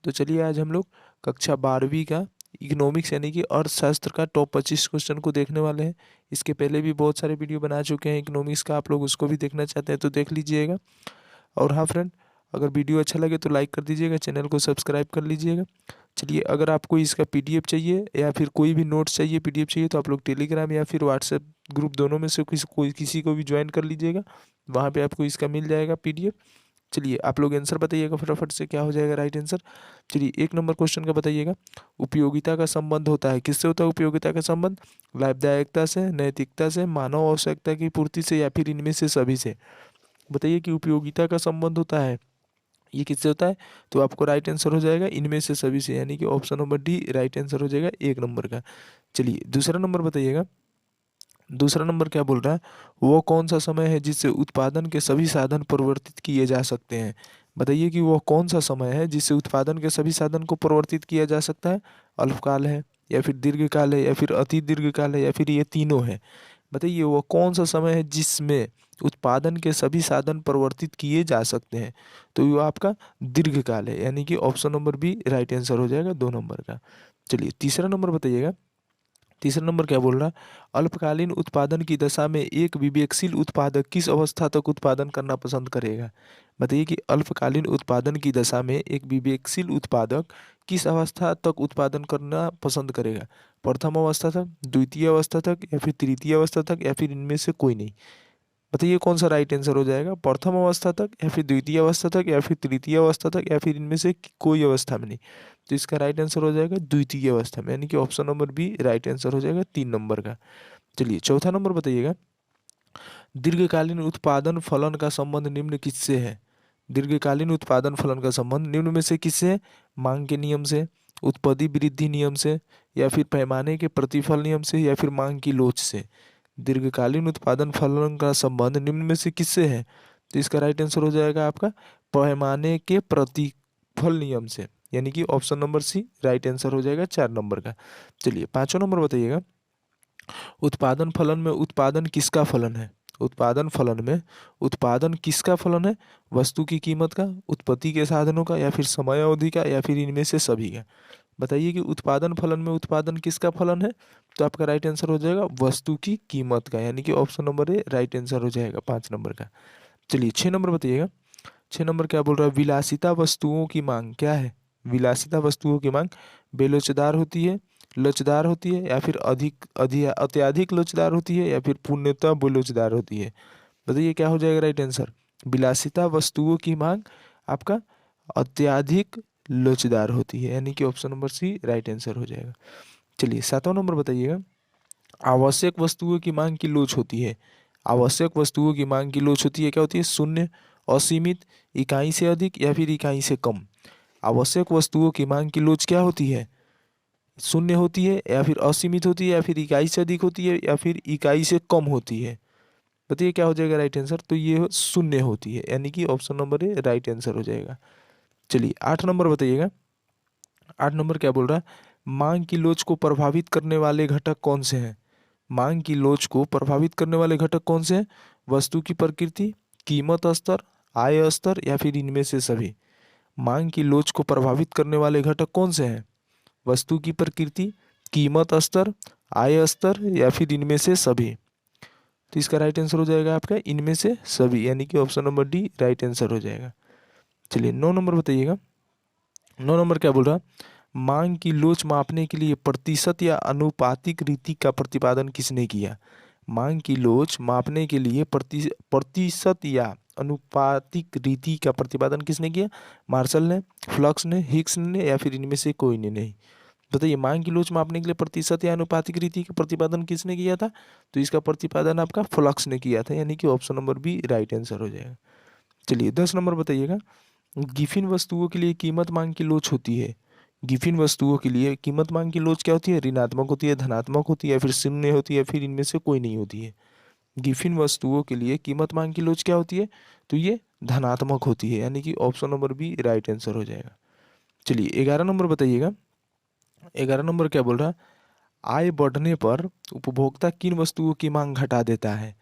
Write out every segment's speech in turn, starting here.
तो चलिए आज हम लोग कक्षा 12वीं का इकोनॉमिक्स यानी कि अर्थशास्त्र का टॉप 25 क्वेश्चन को देखने वाले हैं। इसके पहले भी बहुत सारे वीडियो बना चुके हैं इकोनॉमिक्स का, आप लोग उसको भी देखना चाहते हैं तो देख लीजिएगा। और हाँ फ्रेंड, अगर वीडियो अच्छा लगे तो लाइक कर दीजिएगा, चैनल को सब्सक्राइब कर लीजिएगा। चलिए, अगर आपको इसका पीडीएफ चाहिए या फिर कोई भी नोट्स चाहिए, पीडीएफ चाहिए, तो आप लोग टेलीग्राम या फिर व्हाट्सएप ग्रुप दोनों में से किसी को भी ज्वाइन कर लीजिएगा। वहाँ पे आपको इसका मिल जाएगा पीडीएफ। चलिए, आप लोग आंसर बताइएगा फटाफट से, क्या हो जाएगा राइट आंसर। चलिए, 1 नंबर क्वेश्चन का बताइएगा। उपयोगिता का संबंध होता है, किससे होता है उपयोगिता का संबंध? लाभदायकता से, नैतिकता से, मानव आवश्यकता की पूर्ति से, या फिर इनमें से सभी से। बताइए कि उपयोगिता का संबंध होता है, ये किससे होता है? तो आपको राइट आंसर हो जाएगा इनमें से सभी से, यानी कि option number D right answer हो जाएगा 1 नंबर का। चलिए, दूसरा नंबर बताइएगा। दूसरा नंबर क्या बोल रहा है? वो कौन सा समय है जिससे उत्पादन के सभी साधन परिवर्तित किए जा सकते हैं? बताइए कि वो कौन सा समय है जिससे उत्पादन के सभी साधन को परिवर्तित किया जा सकता है? अल्पकाल है, या फिर दीर्घकाल है, या फिर अति दीर्घकाल है, या फिर ये तीनों है? बताइए वो कौन सा समय है जिसमें उत्पादन के सभी साधन परिवर्तित किए जा सकते हैं? तो ये आपका दीर्घकाल है, यानी कि option number B right answer हो जाएगा 2 नंबर का। चलिए, तीसरा नंबर बताइएगा। तीसरा नंबर क्या बोल रहा है? अल्पकालीन उत्पादन की दशा में एक विवेकशील उत्पादक किस अवस्था तक उत्पादन करना पसंद करेगा? बताइए कि अल्पकालीन उत्पादन की दशा में एक विवेकशील उत्पादक किस अवस्था तक उत्पादन करना पसंद करेगा? प्रथम अवस्था तक, द्वितीय अवस्था तक, या फिर तृतीय अवस्था तक, या फिर इनमें से कोई नहीं? बताइए कौन सा राइट आंसर हो जाएगा? प्रथम अवस्था तक, या फिर द्वितीय अवस्था तक, या फिर तृतीय अवस्था तक, या फिर इनमें से कोई अवस्था में नहीं? तो इसका राइट आंसर हो जाएगा द्वितीय अवस्था में, यानी कि option number B right answer हो जाएगा 3 नंबर का। चलिए, चौथा नंबर बताइएगा। दीर्घकालीन उत्पादन फलन का संबंध निम्न किससे है? दीर्घकालीन उत्पादन फलन का संबंध निम्न में से किससे है? मांग के नियम से, उत्पादी वृद्धि नियम से, या फिर पैमाने के प्रतिफल नियम से, या फिर मांग की लोच से? दीर्घकालीन उत्पादन फलन का संबंध निम्न में से किससे है? तो इसका राइट आंसर हो जाएगा आपका पैमाने के प्रतिफल नियम से, यानी कि option number C right answer हो जाएगा 4 नंबर का। चलिए, 5वां नंबर बताइएगा। उत्पादन फलन में उत्पादन किसका फलन है? उत्पादन फलन में उत्पादन किसका फलन है? वस्तु की कीमत का, उत्पत्ति के साधनों का, या फिर समय अवधि का, या फिर इनमें से सभी का? बताइए कि उत्पादन फलन में उत्पादन किसका फलन है? तो आपका राइट आंसर हो जाएगा वस्तु की कीमत का, यानी कि option number A right answer हो जाएगा 5 नंबर का। चलिए, 6 नंबर बताइएगा। 6 नंबर क्या बोल रहा है? विलासिता वस्तुओं की मांग क्या है? विलासिता वस्तुओं की मांग बेलोचदार होती है, लोचदार होती है, या फिर अत्यधिक लोचदार होती है, या फिर पूर्णतः बेलोचदार होती है? बताइए क्या हो जाएगा राइट आंसर? विलासिता वस्तुओं की मांग आपका अत्यधिक लोचदार होती है, यानी कि option number C right answer हो जाएगा। चलिए, 7वां नंबर बताइएगा। आवश्यक वस्तुओं की मांग की लोच होती है। आवश्यक वस्तुओं की मांग की लोच होती है, क्या होती है? शून्य, असीमित, इकाई से अधिक, या फिर इकाई से कम? आवश्यक वस्तुओं की मांग की लोच क्या होती है? शून्य होती है, या फिर असीमित होती है, या फिर इकाई से अधिक होती है, या फिर इकाई से कम होती है? बताइए क्या हो जाएगा राइट आंसर? तो ये शून्य होती है, यानी कि option number A right answer हो जाएगा। चलिए, 8 नंबर बताइएगा। 8 नंबर क्या बोल रहा है? मांग की लोच को प्रभावित करने वाले घटक कौन से हैं? मांग की लोच को प्रभावित करने वाले घटक कौन से हैं? वस्तु की प्रकृति, कीमत स्तर, आय स्तर, या फिर इनमें से सभी? मांग की लोच को प्रभावित करने वाले घटक कौन से हैं? वस्तु की प्रकृति, कीमत स्तर, आय स्तर, या फिर इनमें से सभी? तो इसका राइट आंसर हो जाएगा आपका इनमें से सभी, यानी कि option number D right answer हो जाएगा। चलिए, 9 नंबर बताइएगा। 9 नंबर क्या बोल रहा? मांग की लोच मापने के लिए प्रतिशत या अनुपातिक रीति का प्रतिपादन किसने किया? मांग की लोच मापने के लिए प्रतिशत या अनुपातिक रीति का प्रतिपादन किसने किया? मार्शल ने, फ्लक्स ने, हिग्स ने, या फिर इनमें से कोई ने नहीं? बताइए, मांग की लोच मापने के लिए प्रतिशत या अनुपातिक रीति का प्रतिपादन किसने किया था? तो इसका प्रतिपादन आपका फ्लक्स ने किया था, यानी कि option number B right answer हो जाएगा। चलिए, 10 नंबर बताइएगा। गिफिन वस्तुओं के लिए कीमत मांग की लोच होती है। गिफिन वस्तुओं के लिए कीमत मांग की लोच क्या होती है? ऋणात्मक होती है, धनात्मक होती है, या फिर शून्य होती है, या फिर इनमें से कोई नहीं होती है? गिफिन वस्तुओं के लिए कीमत मांग की लोच क्या होती है? तो ये धनात्मक होती है, यानी कि option number B right answer हो जाएगा। चलिए, 11 नंबर बताइएगा। 11 नंबर क्या बोल रहा है? आय बढ़ने पर उपभोक्ता किन वस्तुओं की मांग घटा देता है?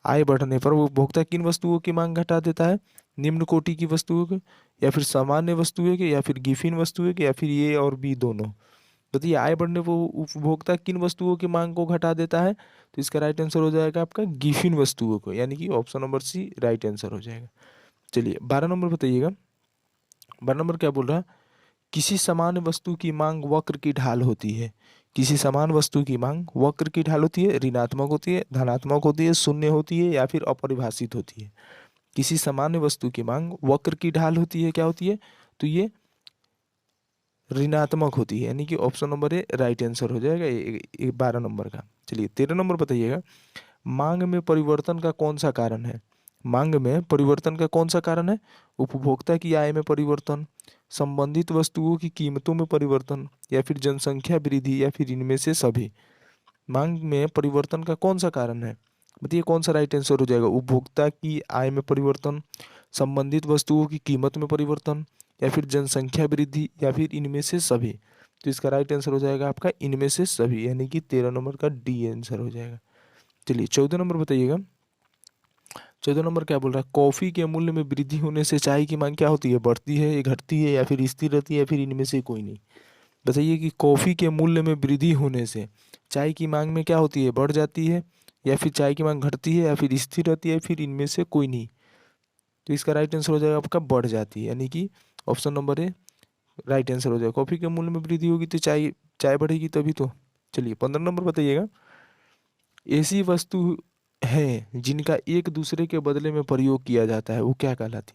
आय बढ़ने पर उपभोक्ता किन वस्तुओं की मांग घटा देता है? निम्न कोटि की वस्तुओं की, या फिर सामान्य वस्तुएं की, या फिर गिफिन वस्तुएं की, या फिर ए और बी दोनों। बताइए आय बढ़ने पर उपभोक्ता किन वस्तुओं की मांग को घटा देता है? तो इसका राइट आंसर हो जाएगा आपका गिफिन वस्तुओं को, यानी कि option number C right answer हो जाएगा। चलिए 12 नंबर बताइएगा। 12 नंबर क्या बोल रहा है? किसी समान वस्तु की मांग वक्र की ढाल होती है। किसी समान वस्तु की मांग वक्र की ढाल होती है, ऋणात्मक होती है, धनात्मक होती है, शून्य होती है, या फिर अपरिभाषित होती है। किसी सामान्य वस्तु की मांग वक्र की ढाल होती है, क्या होती है? तो ये ऋणात्मक होती है, यानी कि option number A right answer हो जाएगा 12 नंबर का। चलिए 13 नंबर बताइएगा। मांग में परिवर्तन का कौन सा कारण है? मांग में परिवर्तन का कौन सा कारण है? उपभोक्ता की आय में परिवर्तन, संबंधित वस्तुओं की कीमतों में परिवर्तन, या फिर जनसंख्या वृद्धि, या फिर इनमें से सभी। मांग में परिवर्तन का कौन सा कारण है? बताइए कौन सा राइट आंसर हो जाएगा? उपभोक्ता की आय में परिवर्तन, संबंधित वस्तुओं की कीमत में परिवर्तन, या फिर जनसंख्या वृद्धि, या फिर इनमें से सभी। तो इसका राइट आंसर हो जाएगा आपका इनमें से सभी, यानी कि 13 नंबर का डी आंसर हो जाएगा। चलिए 14 नंबर बताइएगा। 14 नंबर क्या बोल रहा है? कॉफी के मूल्य में वृद्धि होने से चाय की मांग क्या होती है? बढ़ती है, या घटती है, या फिर स्थिर रहती है, या फिर इनमें से कोई नहीं। बताइए कि कॉफी के मूल्य में वृद्धि होने से चाय की मांग में क्या होती है? बढ़ जाती है, या फिर चाय की मांग घटती है, या फिर स्थिर रहती है, फिर इनमें से कोई नहीं। तो इसका राइट आंसर हो जाएगा आपका बढ़ जाती है, यानी कि option number A right answer हो जाएगा। कॉफी के मूल्य में वृद्धि होगी तो चाय चाय बढ़ेगी तभी तो। चलिए 15 नंबर बताइएगा। ऐसी वस्तु है जिनका एक दूसरे के बदले में प्रयोग किया जाता है, वो क्या कहलाती?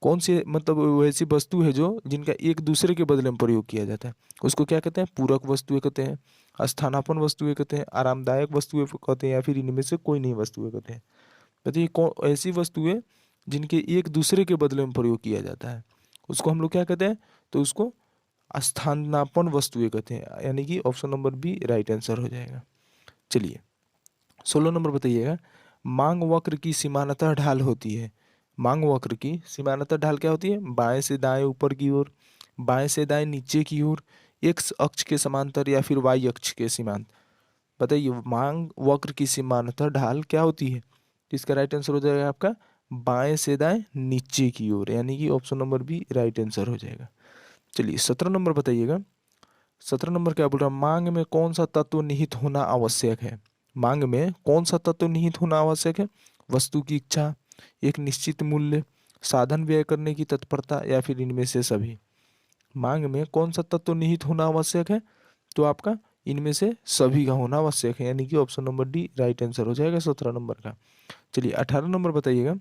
कौन सी मतलब वो ऐसी वस्तु है जो जिनका एक दूसरे के बदले में प्रयोग किया जाता है, उसको क्या कहते हैं? पूरक वस्तुएं कहते हैं, स्थानापन्न वस्तुएं कहते हैं, आरामदायक वस्तुएं कहते हैं, या फिर इनमें से कोई नहीं वस्तुएं कहते हैं। बताइए कौन ऐसी वस्तुएं जिनके एक दूसरे के बदले में प्रयोग किया जाता है, उसको हम लोग क्या कहते हैं? तो उसको स्थानापन्न वस्तुएं कहते हैं, यानी कि option number B right answer हो जाएगा। चलिए 16 नंबर बताइएगा। मांग वक्र की समानांतर ढाल होती है। मांग वक्र की समानांतर ढाल क्या होती है? बाएं से दाएं ऊपर की ओर, बाएं से दाएं नीचे की ओर, एक्स अक्ष के समांतर, या फिर वाई अक्ष के समांतर। बताइए मांग वक्र की समानांतर ढाल क्या होती है? तो इसका राइट आंसर हो जाएगा आपका बाएं से दाएं नीचे की ओर, यानी कि option number B right answer हो जाएगा। चलिए 17 नंबर बताइएगा। 17 नंबर क्या बोल रहा है? मांग में कौन सा तत्व निहित होना आवश्यक है? मांग में कौन सा तत्व निहित होना आवश्यक है? वस्तु की इच्छा, एक निश्चित मूल्य, साधन व्यय करने की तत्परता, या फिर इनमें से सभी। मांग में कौन सा तत्व निहित होना आवश्यक है? तो आपका इनमें से सभी का होना आवश्यक है, यानी कि option number D right answer हो जाएगा 17 नंबर का। चलिए 18 नंबर बताइएगा।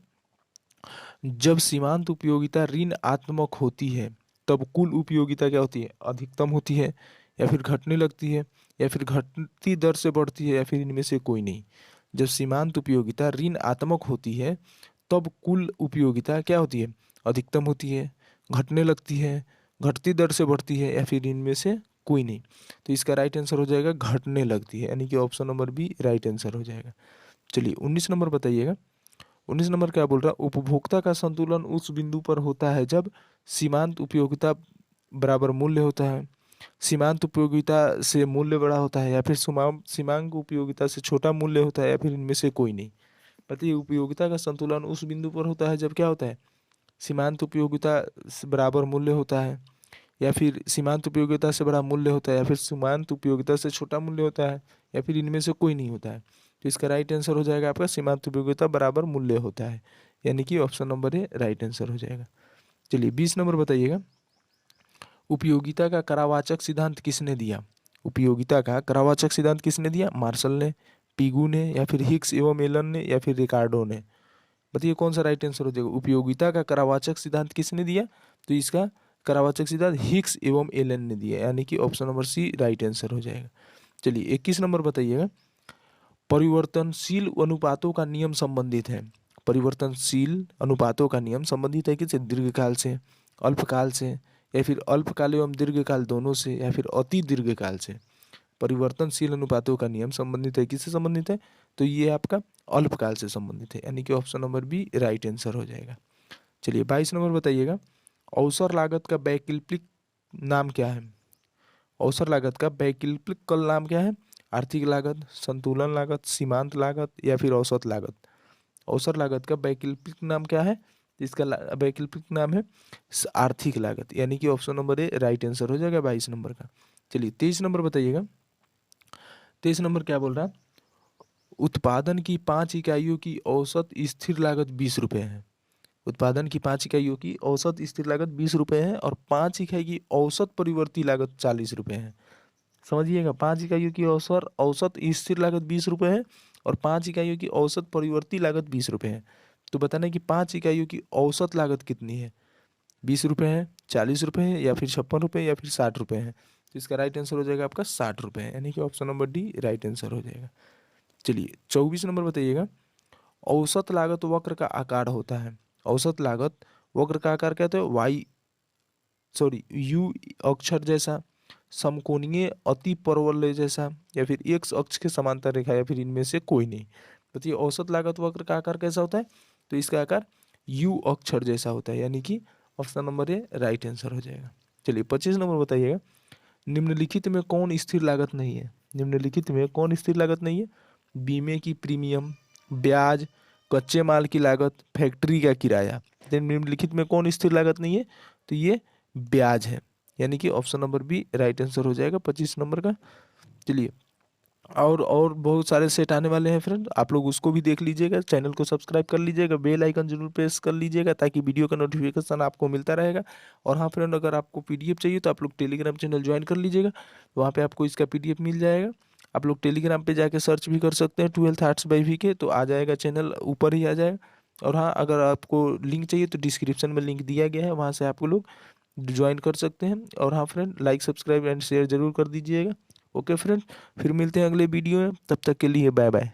जब सीमांत उपयोगिता ऋणात्मक होती है तब कुल उपयोगिता क्या होती है? अधिकतम होती है, या फिर घटने लगती है, या फिर घटती दर से बढ़ती है, या फिर इनमें से कोई नहीं। जब सीमांत उपयोगिता ऋणात्मक होती है तब कुल उपयोगिता क्या होती है? अधिकतम होती है, घटने लगती है, घटती दर से बढ़ती है, या फिर इनमें से कोई नहीं। तो इसका राइट आंसर हो जाएगा घटने लगती है, यानी कि option number B right answer हो जाएगा। चलिए 19 नंबर बताइएगा। 19 नंबर क्या बोल रहा है? उपभोक्ता का संतुलन उस बिंदु पर होता है जब सीमांत उपयोगिता बराबर मूल्य होता है, सीमांत उपयोगिता से मूल्य बड़ा होता है, या फिर सीमांत उपयोगिता से छोटा मूल्य होता है, या फिर इनमें से कोई नहीं। बताइए उपयोगिता का संतुलन उस बिंदु पर होता है जब क्या होता है? सीमांत उपयोगिता से बराबर मूल्य होता है, या फिर सीमांत उपयोगिता से बड़ा मूल्य होता है, या फिर सीमांत उपयोगिता से छोटा मूल्य होता है, या फिर इनमें से कोई नहीं होता है। तो इसका राइट आंसर हो जाएगा आपका सीमांत उपयोगिता बराबर मूल्य होता है, यानी कि option number A right answer हो जाएगा। चलिए 20 नंबर बताइएगा। उपयोगिता का करावाचक सिद्धांत किसने दिया? उपयोगिता का करावाचक सिद्धांत किसने दिया? मार्शल ने, पीगू ने, या फिर हिक्स एवं एलन ने, या फिर रिकार्डो ने। बताइए कौन सा राइट आंसर हो जाएगा? उपयोगिता का करावाचक सिद्धांत किसने दिया? तो इसका करावाचक सिद्धांत हिक्स एवं एलन ने दिया, यानी कि option number C right answer हो जाएगा। चलिए 21 नंबर बताइएगा। परिवर्तनशील अनुपातों का नियम संबंधित है। परिवर्तनशील अनुपातों का नियम संबंधित है किससे? दीर्घकाल से, अल्पकाल से, या फिर अल्पकाल एवं दीर्घकाल दोनों से, या फिर अति दीर्घकाल से। परिवर्तनशील अनुपातों का नियम संबंधित है किससे संबंधित है? तो ये आपका अल्पकाल से संबंधित है, यानी कि option number B right answer हो जाएगा। चलिए 22 नंबर बताइएगा। अवसर लागत का वैकल्पिक नाम क्या है? अवसर लागत का वैकल्पिक कल नाम क्या है? आर्थिक लागत, संतुलन लागत, सीमांत लागत या फिर औसत लागत। औसत लागत का वैकल्पिक नाम क्या है? इसका वैकल्पिक नाम है आर्थिक लागत, यानी कि option number A right answer हो जाएगा 22 नंबर का। चलिए 23 नंबर बताइएगा। 23 नंबर क्या बोल रहा है? उत्पादन की 5 इकाइयों की औसत स्थिर लागत 20 रुपये है। उत्पादन की 5 इकाइयों की औसत स्थिर लागत 20 रुपये है और 5 इकाई की औसत परिवर्ती लागत 40 रुपये है। समझिएगा, 5 इकाइयों की औसत स्थिर लागत 20 रुपये है और 5 इकाइयों की औसत परिवर्ती लागत 20 रुपये है। तो बताना कि 5 इकाइयों की औसत लागत कितनी है? 20 रुपये है, 40 रुपये है या फिर 56 रुपये या फिर 60 रुपये है। तो इसका राइट आंसर हो जाएगा आपका 60 रुपये है, यानी कि option number D right answer हो जाएगा। चलिए 24 नंबर बताइएगा। औसत लागत वक्र का आकार होता है। औसत लागत वक्र का आकार क्या होता है? यू अक्षर जैसा, समकोणीय, अति परवलय जैसा या फिर एक्स अक्ष के समांतर रेखा या फिर इनमें से कोई नहीं। बताइए औसत लागत वक्र का आकार कैसा होता है? तो इसका आकार यू अक्षर जैसा होता है, यानी कि option number A right answer हो जाएगा। चलिए 25 नंबर बताइएगा। निम्नलिखित में कौन स्थिर लागत नहीं है? निम्नलिखित में कौन स्थिर लागत नहीं है? बीमे की प्रीमियम, ब्याज, कच्चे माल की लागत, फैक्ट्री का किराया। निम्नलिखित में कौन स्थिर लागत नहीं है? तो ये ब्याज है, यानी कि option number B right answer हो जाएगा 25 नंबर का। चलिए और बहुत सारे सेट आने वाले हैं फ्रेंड, आप लोग उसको भी देख लीजिएगा। चैनल को सब्सक्राइब कर लीजिएगा, बेल आइकन जरूर प्रेस कर लीजिएगा ताकि वीडियो का नोटिफिकेशन आपको मिलता रहेगा। और हाँ फ्रेंड, अगर आपको पीडीएफ चाहिए तो आप लोग टेलीग्राम चैनल ज्वाइन कर लीजिएगा, वहाँ पे आपको इसका पीडीएफ मिल जाएगा। आप लोग टेलीग्राम पे जाके सर्च भी कर सकते हैं 12th आर्ट्स बाय वीके, तो आ जाएगा, चैनल ऊपर ही आ जाएगा। और हाँ, अगर आपको लिंक चाहिए तो डिस्क्रिप्शन में लिंक दिया गया है, वहाँ से आप लोग ज्वाइन कर सकते हैं। और हाँ friend, like subscribe and share जरूर कर दीजिएगा। ओके फ्रेंड, फिर मिलते हैं अगले वीडियो में, तब तक के लिए बाय बाय।